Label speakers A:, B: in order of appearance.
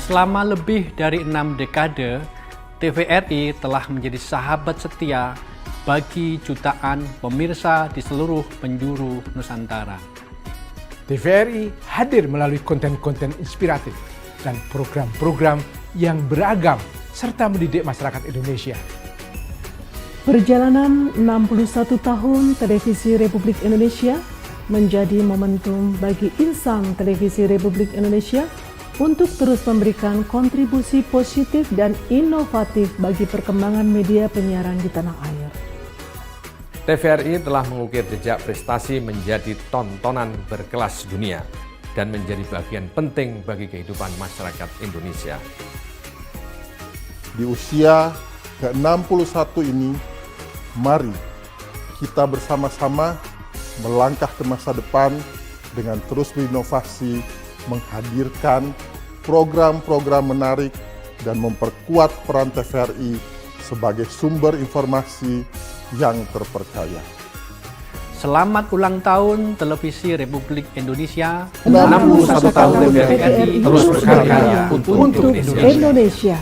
A: Selama lebih dari 6 dekade, TVRI telah menjadi sahabat setia bagi jutaan pemirsa di seluruh penjuru Nusantara.
B: TVRI hadir melalui konten-konten inspiratif dan program-program yang beragam serta mendidik masyarakat Indonesia.
C: Perjalanan 61 tahun Televisi Republik Indonesia menjadi momentum bagi insan Televisi Republik Indonesia untuk terus memberikan kontribusi positif dan inovatif bagi perkembangan media penyiaran di tanah air.
D: TVRI telah mengukir jejak prestasi menjadi tontonan berkelas dunia dan menjadi bagian penting bagi kehidupan masyarakat Indonesia.
E: Di usia ke-61 ini, mari kita bersama-sama melangkah ke masa depan dengan terus berinovasi, menghadirkan program-program menarik dan memperkuat peran TVRI sebagai sumber informasi yang terpercaya.
A: Selamat ulang tahun Televisi Republik Indonesia.
D: 61 tahun TVRI terus berkarya untuk Indonesia.